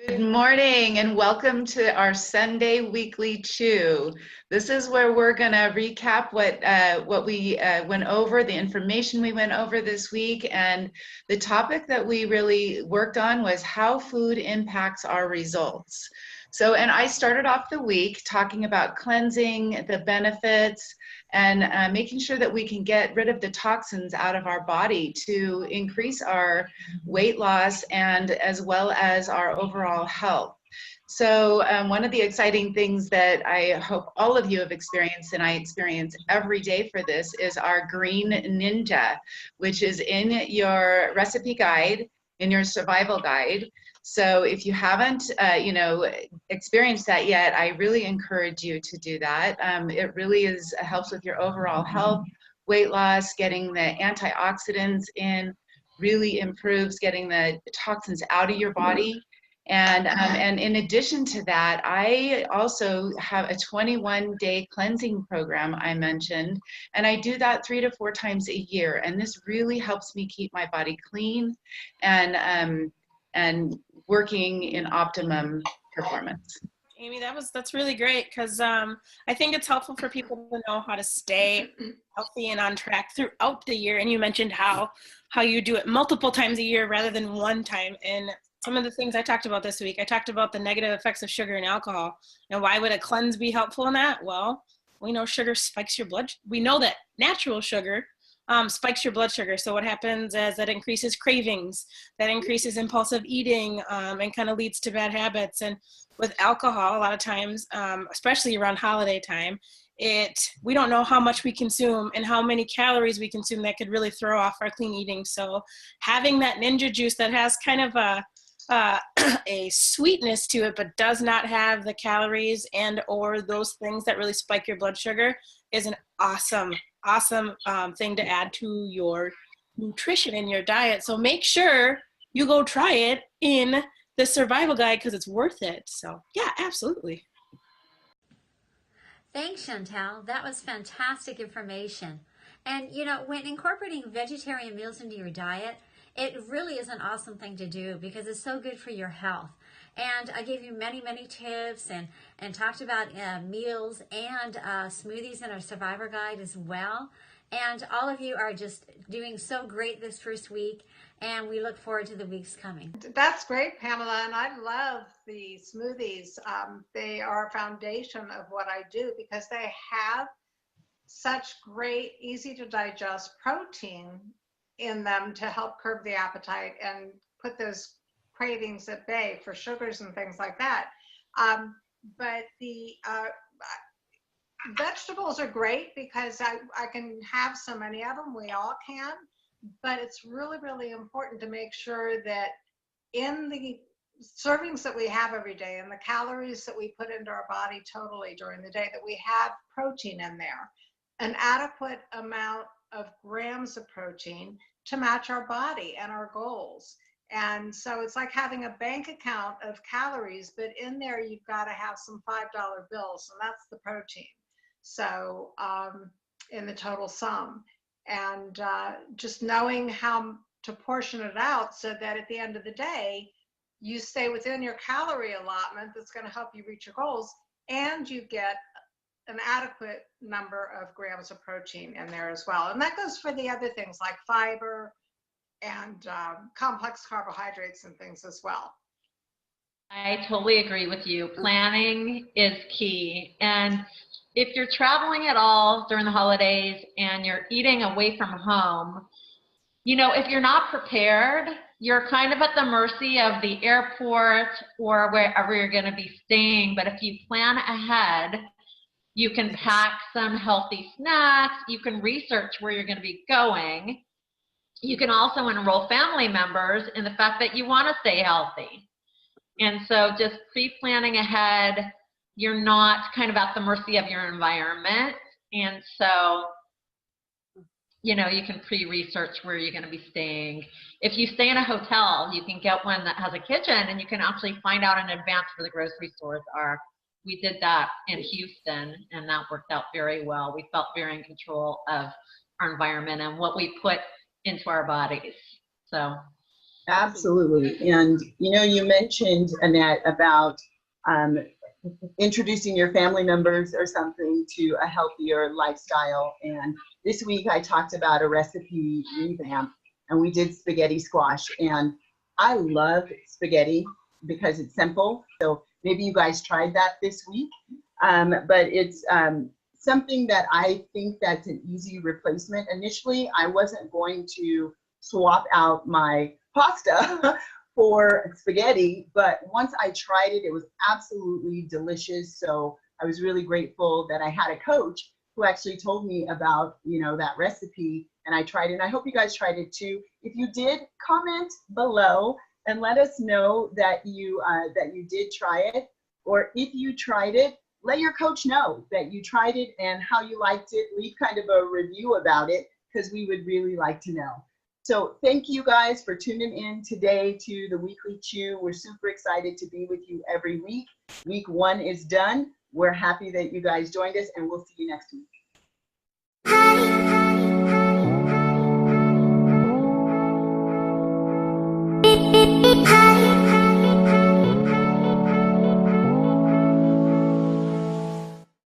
Good morning and welcome to our Sunday Weekly Chew. This is where we're going to recap what we went over, the information we went over this week, and the topic that we really worked on was how food impacts our results. And I started off the week talking about cleansing, the benefits, and making sure that we can get rid of the toxins out of our body to increase our weight loss and as well as our overall health. One of the exciting things that I hope all of you have experienced, and I experience every day for this, is our Green Ninja, which is in your recipe guide, in your survival guide. So if you haven't, experienced that yet, I really encourage you to do that. It really helps with your overall health, weight loss, getting the antioxidants in, really improves getting the toxins out of your body. And in addition to that, I also have a 21-day cleansing program I mentioned, and I do that 3 to 4 times a year. And this really helps me keep my body clean and working in optimum performance. Amy, that's really great because I think it's helpful for people to know how to stay healthy and on track throughout the year. And you mentioned how you do it multiple times a year rather than one time. And some of the things I talked about this week, I talked about the negative effects of sugar and alcohol. And why would a cleanse be helpful in that? Well, we know sugar spikes your blood. We know that natural sugar spikes your blood sugar. So what happens is that increases cravings, that increases impulsive eating, and kind of leads to bad habits. And with alcohol, a lot of times, especially around holiday time, we don't know how much we consume and how many calories we consume that could really throw off our clean eating. So having that Ninja juice that has kind of a sweetness to it, but does not have the calories and or those things that really spike your blood sugar is an awesome thing to add to your nutrition in your diet. So make sure you go try it in the survival guide because it's worth it. So yeah, absolutely. Thanks, Chantel. That was fantastic information. And when incorporating vegetarian meals into your diet, it really is an awesome thing to do because it's so good for your health. And I gave you many tips and talked about meals and smoothies in our survivor guide as well. And all of you are just doing so great this first week, and we look forward to the weeks coming. That's great, Pamela, and I love the smoothies. They are a foundation of what I do because they have such great, easy to digest protein in them to help curb the appetite and put those cravings at bay for sugars and things like that. But the vegetables are great because I can have so many of them. We all can, but it's really important to make sure that in the servings that we have every day and the calories that we put into our body totally during the day, that we have protein in there, an adequate amount of grams of protein to match our body and our goals. And so it's like having a bank account of calories, but in there you've got to have some $5 bills, and that's the protein. So in the total sum, and just knowing how to portion it out so that at the end of the day, you stay within your calorie allotment that's going to help you reach your goals, and you get an adequate number of grams of protein in there as well. And that goes for the other things like fiber and complex carbohydrates and things as well. I totally agree with you. Planning is key. And if you're traveling at all during the holidays and you're eating away from home, if you're not prepared, you're kind of at the mercy of the airport or wherever you're going to be staying. But if you plan ahead, you can pack some healthy snacks. You can research where you're going to be going. You can also enroll family members in the fact that you want to stay healthy. And so just pre-planning ahead, you're not kind of at the mercy of your environment. And so, you can pre-research where you're going to be staying. If you stay in a hotel, you can get one that has a kitchen and you can actually find out in advance where the grocery stores are. We did that in Houston and that worked out very well. We felt very in control of our environment and what we put into our bodies. So Absolutely. And you mentioned, Annette, about introducing your family members or something to a healthier lifestyle. And this week I talked about a recipe revamp, and we did spaghetti squash. And I love spaghetti because it's simple. So maybe you guys tried that this week. But it's something that I think that's an easy replacement. Initially, I wasn't going to swap out my pasta for spaghetti, but once I tried it, it was absolutely delicious. So I was really grateful that I had a coach who actually told me about, that recipe, and I tried it. And I hope you guys tried it too. If you did, comment below and let us know that you did try it, or if you tried it, let your coach know that you tried it and how you liked it. Leave kind of a review about it, because we would really like to know. So thank you guys for tuning in today to the Weekly Chew. We're super excited to be with you every week. Week 1 is done. We're happy that you guys joined us, and we'll see you next week.